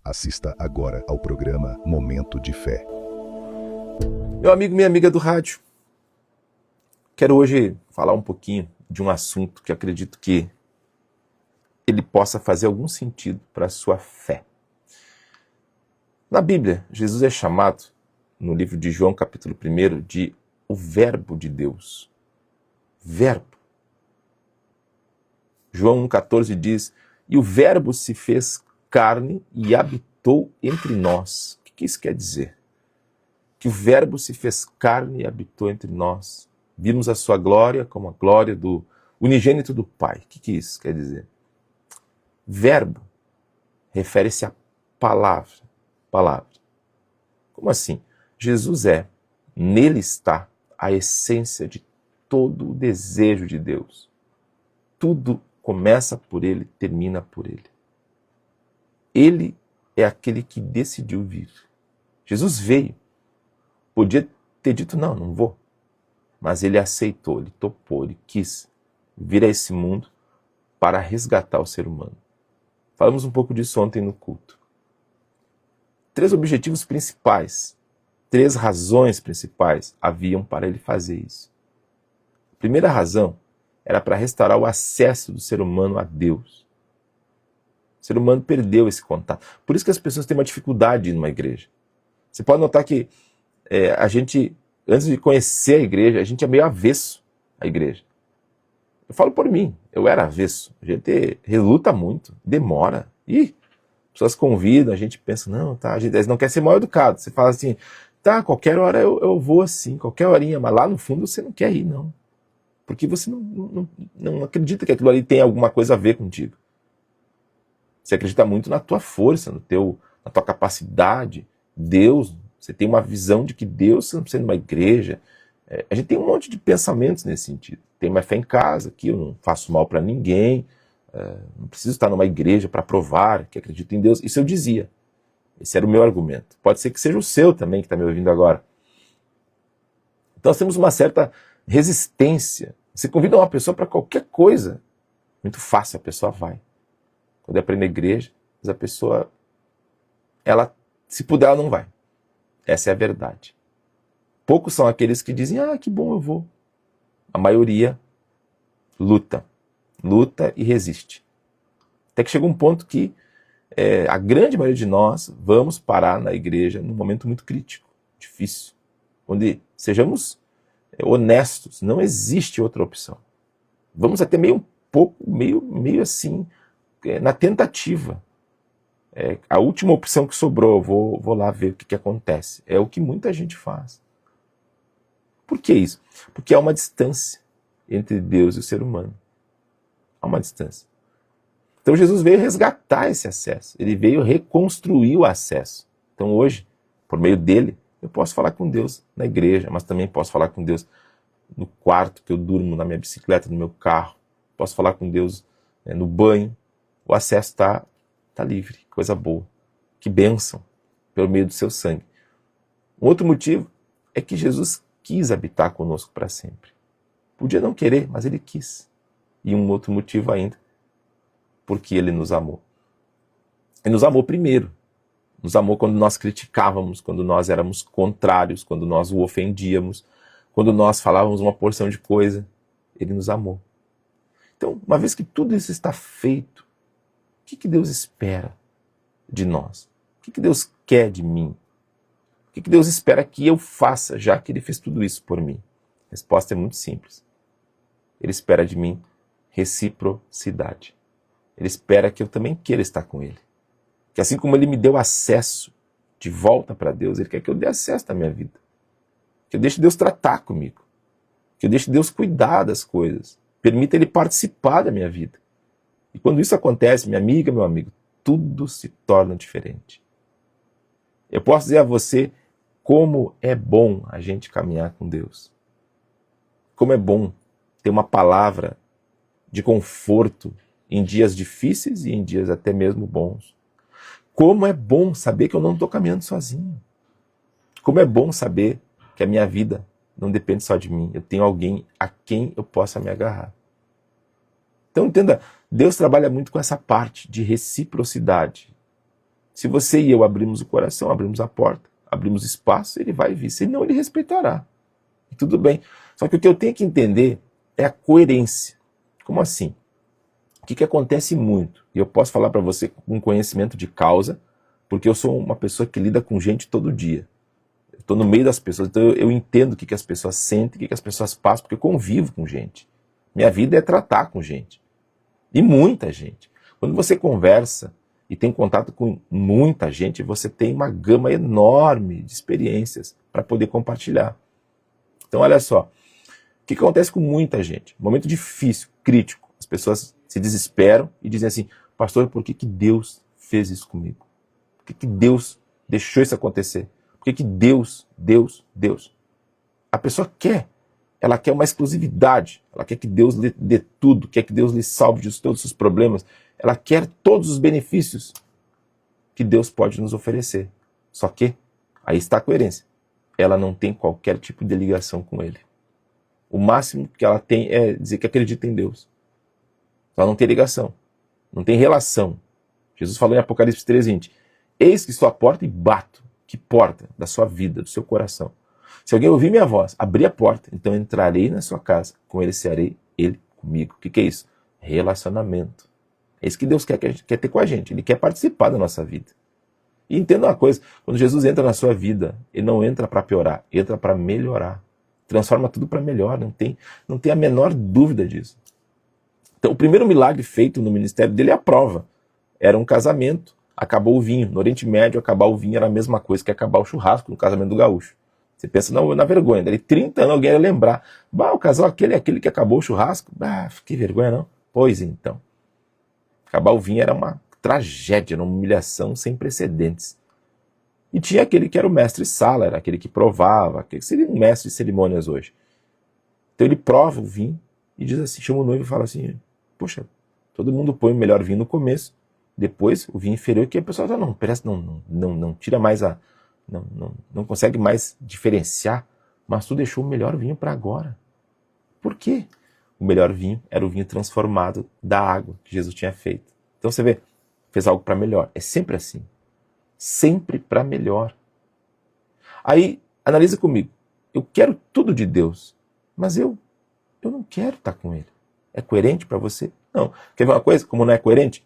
Assista agora ao programa Momento de Fé. Meu amigo, minha amiga do rádio, quero hoje falar um pouquinho de um assunto que acredito que ele possa fazer algum sentido para a sua fé. Na Bíblia, Jesus é chamado, no livro de João, capítulo 1, de o Verbo de Deus. Verbo. João 1,14 diz, e o Verbo se fez carne e habitou entre nós. O que isso quer dizer? Que o Verbo se fez carne e habitou entre nós. Vimos a sua glória como a glória do unigênito do Pai. O que isso quer dizer? Verbo refere-se à palavra. Palavra. Como assim? Jesus nele está a essência de todo o desejo de Deus. Tudo começa por ele, termina por ele. Ele é aquele que decidiu vir. Jesus veio. Podia ter dito, não vou. Mas ele aceitou, ele topou, ele quis vir a esse mundo para resgatar o ser humano. Falamos um pouco disso ontem no culto. 3 objetivos principais, 3 razões principais haviam para ele fazer isso. A primeira razão era para restaurar o acesso do ser humano a Deus. O ser humano perdeu esse contato. Por isso que as pessoas têm uma dificuldade de ir numa igreja. Você pode notar que a gente, antes de conhecer a igreja, a gente é meio avesso à igreja. Eu falo por mim, eu era avesso. A gente reluta muito, demora. E pessoas convidam, a gente pensa, não, tá, a gente não quer ser mal educado. Você fala assim, tá, qualquer hora eu vou assim, qualquer horinha, mas lá no fundo você não quer ir, não. Porque você não acredita que aquilo ali tem alguma coisa a ver contigo. Você acredita muito na tua força, na tua capacidade. Deus, você tem uma visão de que Deus, você não precisa ir numa igreja. A gente tem um monte de pensamentos nesse sentido. Tem uma fé em casa, que eu não faço mal para ninguém, não preciso estar numa igreja para provar que acredito em Deus. Isso eu dizia. Esse era o meu argumento. Pode ser que seja o seu também, que está me ouvindo agora. Então nós temos uma certa resistência. Você convida uma pessoa para qualquer coisa, muito fácil, a pessoa vai. Quando é para ir na igreja, a pessoa, ela, se puder, ela não vai. Essa é a verdade. Poucos são aqueles que dizem, que bom, eu vou. A maioria luta e resiste. Até que chega um ponto que a grande maioria de nós vamos parar na igreja num momento muito crítico, difícil, onde sejamos honestos, não existe outra opção. Vamos até meio assim, na tentativa. A última opção que sobrou, eu vou lá ver o que acontece. É o que muita gente faz. Por que isso? Porque há uma distância entre Deus e o ser humano. Há uma distância. Então Jesus veio resgatar esse acesso. Ele veio reconstruir o acesso. Então hoje, por meio dele, eu posso falar com Deus na igreja, mas também posso falar com Deus no quarto que eu durmo, na minha bicicleta, no meu carro. Posso falar com Deus no banho. O acesso está livre. Coisa boa. Que bênção pelo meio do seu sangue. Um outro motivo é que Jesus quis habitar conosco para sempre. Podia não querer, mas ele quis. E um outro motivo ainda, porque ele nos amou. Ele nos amou primeiro. Nos amou quando nós criticávamos, quando nós éramos contrários, quando nós o ofendíamos, quando nós falávamos uma porção de coisa. Ele nos amou. Então, uma vez que tudo isso está feito, o que Deus espera de nós? O que Deus quer de mim? O que Deus espera que eu faça, já que ele fez tudo isso por mim? A resposta é muito simples. Ele espera de mim reciprocidade. Ele espera que eu também queira estar com ele. Que assim como ele me deu acesso de volta para Deus, ele quer que eu dê acesso à minha vida. Que eu deixe Deus tratar comigo. Que eu deixe Deus cuidar das coisas. Permita ele participar da minha vida. E quando isso acontece, minha amiga, meu amigo, tudo se torna diferente. Eu posso dizer a você como é bom a gente caminhar com Deus. Como é bom ter uma palavra de conforto em dias difíceis e em dias até mesmo bons. Como é bom saber que eu não estou caminhando sozinho. Como é bom saber que a minha vida não depende só de mim. Eu tenho alguém a quem eu possa me agarrar. Então entenda, Deus trabalha muito com essa parte de reciprocidade. Se você e eu abrimos o coração, abrimos a porta, abrimos espaço, ele vai vir. Senão ele respeitará. E tudo bem. Só que o que eu tenho que entender é a coerência. Como assim? O que acontece muito? E eu posso falar para você com conhecimento de causa, porque eu sou uma pessoa que lida com gente todo dia. Eu estou no meio das pessoas, então eu entendo o que as pessoas sentem, o que as pessoas passam, porque eu convivo com gente. Minha vida é tratar com gente. E muita gente. Quando você conversa e tem contato com muita gente, você tem uma gama enorme de experiências para poder compartilhar. Então olha só, o que acontece com muita gente? Momento difícil, crítico. As pessoas se desesperam e dizem assim, pastor, por que Deus fez isso comigo? Por que Deus deixou isso acontecer? Por que Deus? A pessoa quer. Ela quer uma exclusividade. Ela quer que Deus lhe dê tudo. Quer que Deus lhe salve de todos os seus problemas. Ela quer todos os benefícios que Deus pode nos oferecer. Só que, aí está a coerência. Ela não tem qualquer tipo de ligação com Ele. O máximo que ela tem é dizer que acredita em Deus. Ela não tem ligação. Não tem relação. Jesus falou em Apocalipse 3:20. Eis que estou à porta e bato. Que porta? Da sua vida, do seu coração. Se alguém ouvir minha voz, abrir a porta, então entrarei na sua casa, com ele cearei, ele comigo. O que é isso? Relacionamento. É isso que Deus quer ter com a gente. Ele quer participar da nossa vida. E entenda uma coisa, quando Jesus entra na sua vida, ele não entra para piorar, entra para melhorar. Transforma tudo para melhor, não tem a menor dúvida disso. Então o primeiro milagre feito no ministério dele é a prova. Era um casamento, acabou o vinho. No Oriente Médio, acabar o vinho era a mesma coisa que acabar o churrasco no casamento do gaúcho. Você pensa na vergonha. Dali 30 anos alguém ia lembrar. O casal aquele é aquele que acabou o churrasco. Que vergonha, não? Pois então. Acabar o vinho era uma tragédia, era uma humilhação sem precedentes. E tinha aquele que era o mestre sala, era aquele que provava, aquele que seria um mestre de cerimônias hoje. Então ele prova o vinho e diz assim, chama o noivo e fala assim, poxa, todo mundo põe o melhor vinho no começo, depois o vinho inferior, que a pessoa já não tira mais não consegue mais diferenciar, mas tu deixou o melhor vinho para agora. Por quê? O melhor vinho era o vinho transformado da água que Jesus tinha feito. Então você vê, fez algo para melhor. É sempre assim. Sempre para melhor. Aí, analisa comigo. Eu quero tudo de Deus, mas eu não quero estar com Ele. É coerente para você? Não. Quer ver uma coisa? Como não é coerente?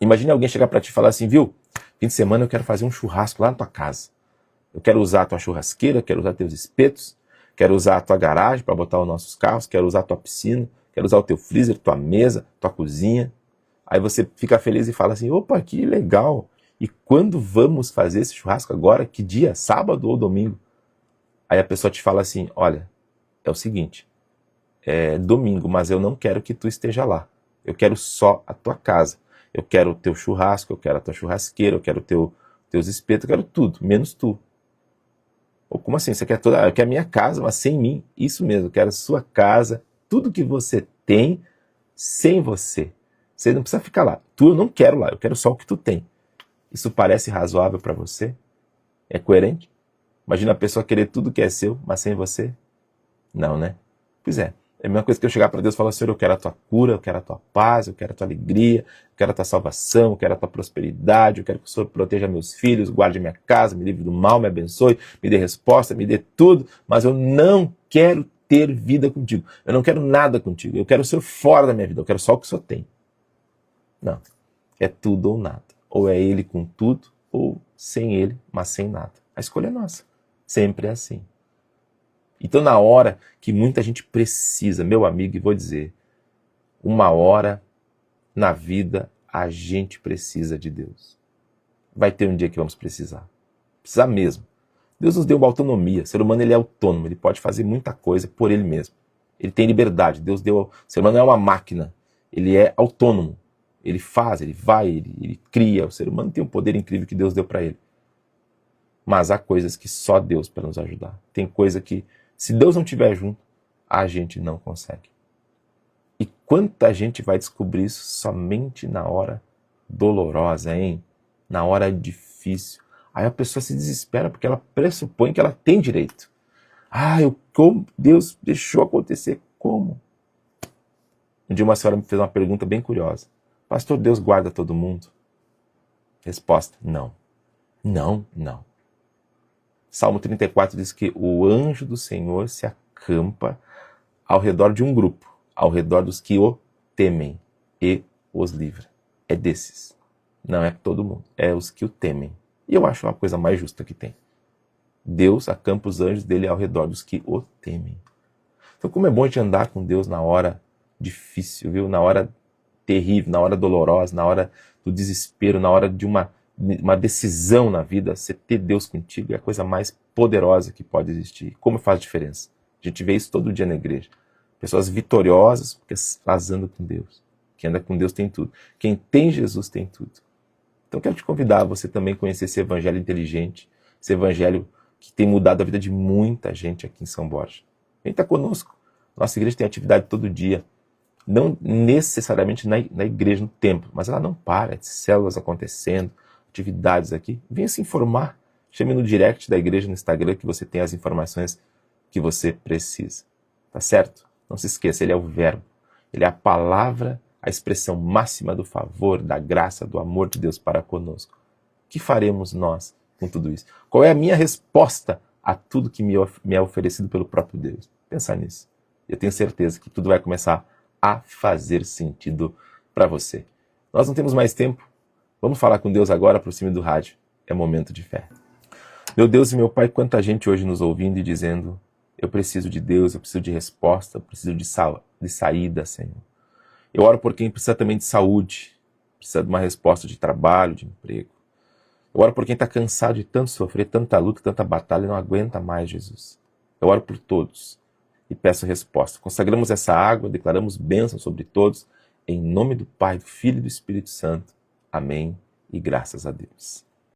Imagine alguém chegar para ti e falar assim, viu? Fim de semana eu quero fazer um churrasco lá na tua casa. Eu quero usar a tua churrasqueira, quero usar teus espetos, quero usar a tua garagem para botar os nossos carros, quero usar a tua piscina, quero usar o teu freezer, tua mesa, tua cozinha. Aí você fica feliz e fala assim, opa, que legal. E quando vamos fazer esse churrasco agora? Que dia? Sábado ou domingo? Aí a pessoa te fala assim, olha, é o seguinte, é domingo, mas eu não quero que tu esteja lá. Eu quero só a tua casa. Eu quero o teu churrasco, eu quero a tua churrasqueira, eu quero teus espetos, eu quero tudo, menos tu. Ou como assim? Você quer eu quero a minha casa, mas sem mim. Isso mesmo, eu quero a sua casa, tudo que você tem, sem você. Você não precisa ficar lá. Eu não quero lá, eu quero só o que tu tem. Isso parece razoável para você? É coerente? Imagina a pessoa querer tudo que é seu, mas sem você? Não, né? Pois é. É a mesma coisa que eu chegar para Deus e falar, Senhor, eu quero a tua cura, eu quero a tua paz, eu quero a tua alegria, eu quero a tua salvação, eu quero a tua prosperidade, eu quero que o Senhor proteja meus filhos, guarde minha casa, me livre do mal, me abençoe, me dê resposta, me dê tudo, mas eu não quero ter vida contigo. Eu não quero nada contigo. Eu quero o Senhor fora da minha vida, eu quero só o que o Senhor tem. Não. É tudo ou nada. Ou é Ele com tudo, ou sem Ele, mas sem nada. A escolha é nossa. Sempre é assim. Então, na hora que muita gente precisa, meu amigo, e vou dizer, uma hora na vida a gente precisa de Deus. Vai ter um dia que vamos precisar. Precisar mesmo. Deus nos deu uma autonomia. O ser humano ele é autônomo, ele pode fazer muita coisa por ele mesmo. Ele tem liberdade. Deus deu. O ser humano não é uma máquina. Ele é autônomo. Ele faz, ele vai, ele cria. O ser humano tem um poder incrível que Deus deu para ele. Mas há coisas que só Deus para nos ajudar. Tem coisa que, se Deus não estiver junto, a gente não consegue. E quanta gente vai descobrir isso somente na hora dolorosa, hein? Na hora difícil. Aí a pessoa se desespera porque ela pressupõe que ela tem direito. Como Deus deixou acontecer? Como? Um dia uma senhora me fez uma pergunta bem curiosa. Pastor, Deus guarda todo mundo? Resposta: não. Não, não. Salmo 34 diz que o anjo do Senhor se acampa ao redor de um grupo, ao redor dos que o temem e os livra. É desses. Não é todo mundo, é os que o temem. E eu acho uma coisa mais justa que tem. Deus acampa os anjos dele ao redor dos que o temem. Então, como é bom a gente andar com Deus na hora difícil, viu? Na hora terrível, na hora dolorosa, na hora do desespero, na hora de uma decisão na vida. Você ter Deus contigo é a coisa mais poderosa que pode existir. Como faz diferença? A gente vê isso todo dia na igreja. Pessoas vitoriosas porque elas andam com Deus. Quem anda com Deus tem tudo. Quem tem Jesus tem tudo. Então quero te convidar a você também conhecer esse evangelho inteligente, esse evangelho que tem mudado a vida de muita gente aqui em São Borja. Vem estar conosco. Nossa igreja tem atividade todo dia. Não necessariamente na igreja, no templo, mas ela não para. Células acontecendo, atividades aqui. Venha se informar. Chame no direct da igreja no Instagram que você tem as informações que você precisa. Tá certo? Não se esqueça, ele é o verbo. Ele é a palavra, a expressão máxima do favor, da graça, do amor de Deus para conosco. O que faremos nós com tudo isso? Qual é a minha resposta a tudo que me é oferecido pelo próprio Deus? Pensar nisso. Eu tenho certeza que tudo vai começar a fazer sentido para você. Nós não temos mais tempo. Vamos falar com Deus agora, aproxime do rádio. É momento de fé. Meu Deus e meu Pai, quanta gente hoje nos ouvindo e dizendo: eu preciso de Deus, eu preciso de resposta, eu preciso de saída, Senhor. Eu oro por quem precisa também de saúde, precisa de uma resposta de trabalho, de emprego. Eu oro por quem está cansado de tanto sofrer, tanta luta, tanta batalha e não aguenta mais, Jesus. Eu oro por todos e peço resposta. Consagramos essa água, declaramos bênção sobre todos, em nome do Pai, do Filho e do Espírito Santo. Amém e graças a Deus.